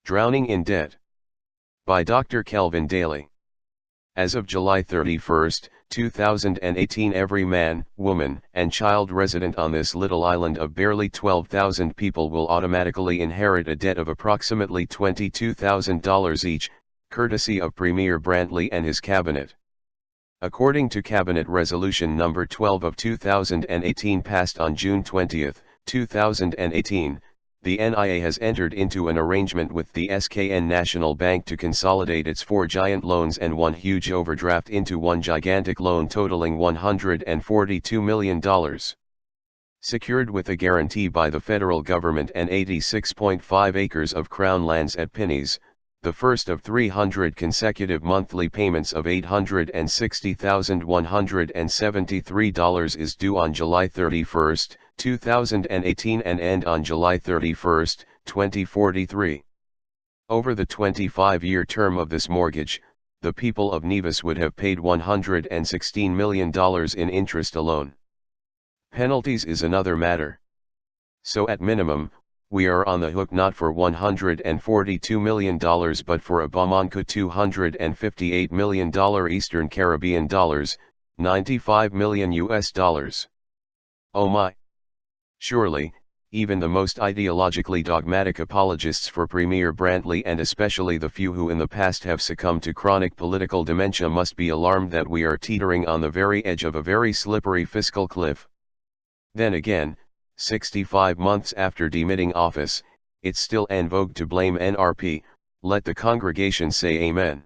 Drowning in Debt. By Dr. Kelvin Daly. As of July 31, 2018, every man, woman, and child resident on this little island of barely 12,000 people will automatically inherit a debt of approximately $22,000 each, courtesy of Premier Brantley and his cabinet. According to Cabinet Resolution No. 12 of 2018 passed on June 20, 2018, the NIA has entered into an arrangement with the SKN National Bank to consolidate its 4 giant loans and one huge overdraft into one gigantic loan totaling $142 million. Secured with a guarantee by the federal government and 86.5 acres of crown lands at Pinneys, the first of 300 consecutive monthly payments of $860,173 is due on July 31, 2018 and end on July 31, 2043. Over the 25-year term of this mortgage, the people of Nevis would have paid $116 million in interest alone. Penalties is another matter. So at minimum, we are on the hook not for $142 million but for a Bamanka $258 million Eastern Caribbean dollars, $95 million US dollars. Oh my! Surely, even the most ideologically dogmatic apologists for Premier Brantley and especially the few who in the past have succumbed to chronic political dementia must be alarmed that we are teetering on the very edge of a very slippery fiscal cliff. Then again, 65 months after demitting office, it's still en vogue to blame NRP, let the congregation say amen.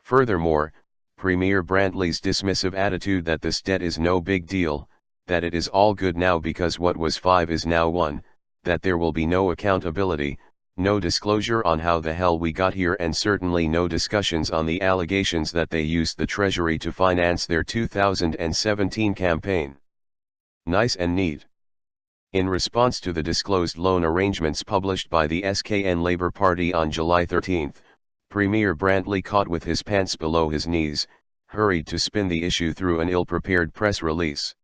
Furthermore, Premier Brantley's dismissive attitude that this debt is no big deal, that it is all good now because what was 5 is now 1, that there will be no accountability, no disclosure on how the hell we got here and certainly no discussions on the allegations that they used the Treasury to finance their 2017 campaign. Nice and neat. In response to the disclosed loan arrangements published by the SKN Labour Party on July 13, Premier Brantley, caught with his pants below his knees, hurried to spin the issue through an ill-prepared press release.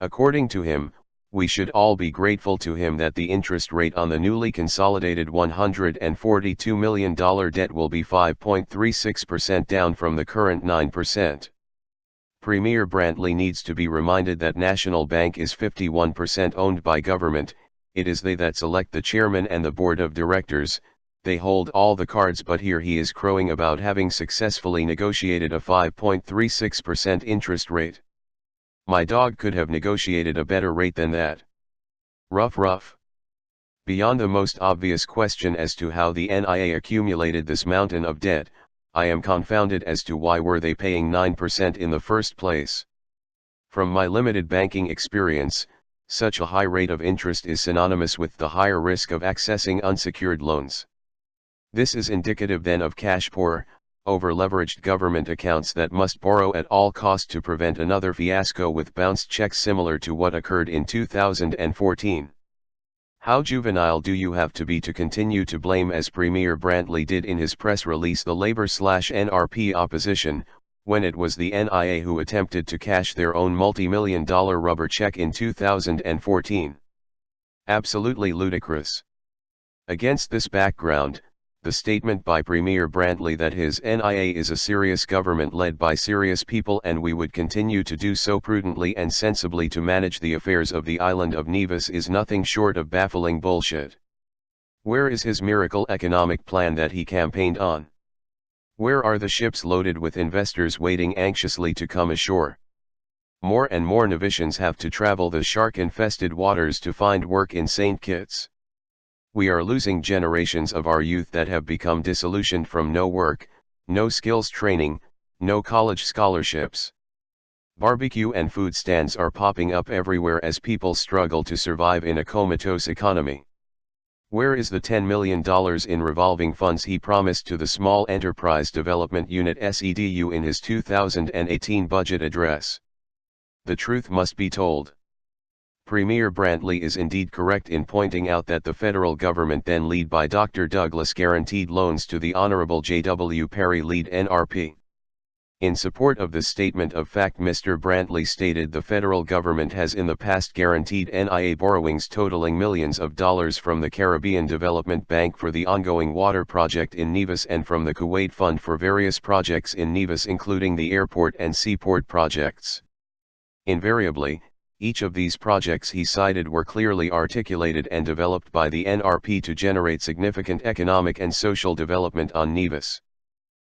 According to him, we should all be grateful to him that the interest rate on the newly consolidated $142 million debt will be 5.36%, down from the current 9%. Premier Brantley needs to be reminded that National Bank is 51% owned by government, it is they that select the chairman and the board of directors, they hold all the cards, but here he is crowing about having successfully negotiated a 5.36% interest rate. My dog could have negotiated a better rate than that. Rough. Beyond the most obvious question as to how the NIA accumulated this mountain of debt, I am confounded as to why were they paying 9% in the first place. From my limited banking experience, such a high rate of interest is synonymous with the higher risk of accessing unsecured loans. This is indicative then of cash poor, over-leveraged government accounts that must borrow at all cost to prevent another fiasco with bounced checks similar to what occurred in 2014. How juvenile do you have to be to continue to blame, as Premier Brantley did in his press release, the Labour/NRP opposition, when it was the NIA who attempted to cash their own multi-million-dollar rubber check in 2014? Absolutely ludicrous. Against this background, the statement by Premier Brantley that his NIA is a serious government led by serious people and we would continue to do so prudently and sensibly to manage the affairs of the island of Nevis is nothing short of baffling bullshit. Where is his miracle economic plan that he campaigned on? Where are the ships loaded with investors waiting anxiously to come ashore? More and more Nevisians have to travel the shark-infested waters to find work in St. Kitts. We are losing generations of our youth that have become disillusioned from no work, no skills training, no college scholarships. Barbecue and food stands are popping up everywhere as people struggle to survive in a comatose economy. Where is the $10 million in revolving funds he promised to the Small Enterprise Development Unit (SEDU) in his 2018 budget address? The truth must be told. Premier Brantley is indeed correct in pointing out that the federal government, then led by Dr. Douglas, guaranteed loans to the Honorable J.W. Perry-led NRP. In support of this statement of fact, Mr. Brantley stated the federal government has in the past guaranteed NIA borrowings totaling millions of dollars from the Caribbean Development Bank for the ongoing water project in Nevis and from the Kuwait Fund for various projects in Nevis, including the airport and seaport projects. Invariably, each of these projects he cited were clearly articulated and developed by the NRP to generate significant economic and social development on Nevis.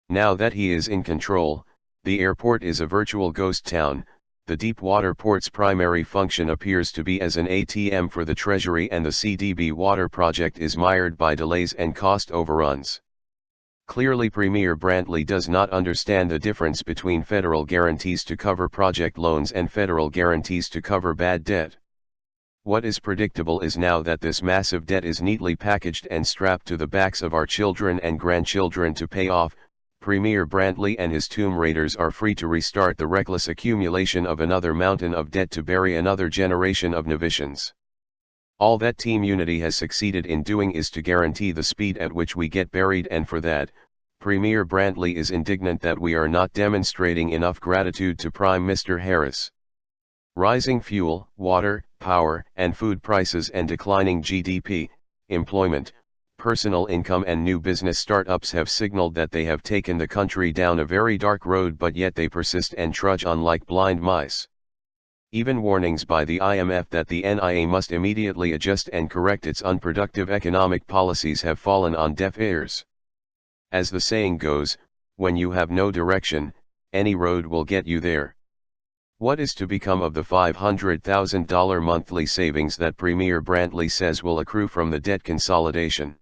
Now that he is in control, the airport is a virtual ghost town. The deep water port's primary function appears to be as an ATM for the Treasury, and the CDB water project is mired by delays and cost overruns. Clearly, Premier Brantley does not understand the difference between federal guarantees to cover project loans and federal guarantees to cover bad debt. What is predictable is now that this massive debt is neatly packaged and strapped to the backs of our children and grandchildren to pay off. Premier Brantley and his tomb raiders are free to restart the reckless accumulation of another mountain of debt to bury another generation of Nevisians. All that Team Unity has succeeded in doing is to guarantee the speed at which we get buried, and for that, Premier Brantley is indignant that we are not demonstrating enough gratitude to Prime Minister Harris. Rising fuel, water, power, and food prices and declining GDP, employment, personal income and new business startups have signaled that they have taken the country down a very dark road, but yet they persist and trudge on like blind mice. Even warnings by the IMF that the NIA must immediately adjust and correct its unproductive economic policies have fallen on deaf ears. As the saying goes, when you have no direction, any road will get you there. What is to become of the $500,000 monthly savings that Premier Brantley says will accrue from the debt consolidation?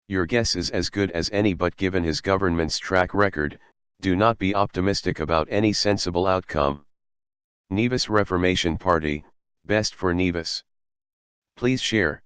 Your guess is as good as any, but given his government's track record, do not be optimistic about any sensible outcome. Nevis Reformation Party, best for Nevis. Please share.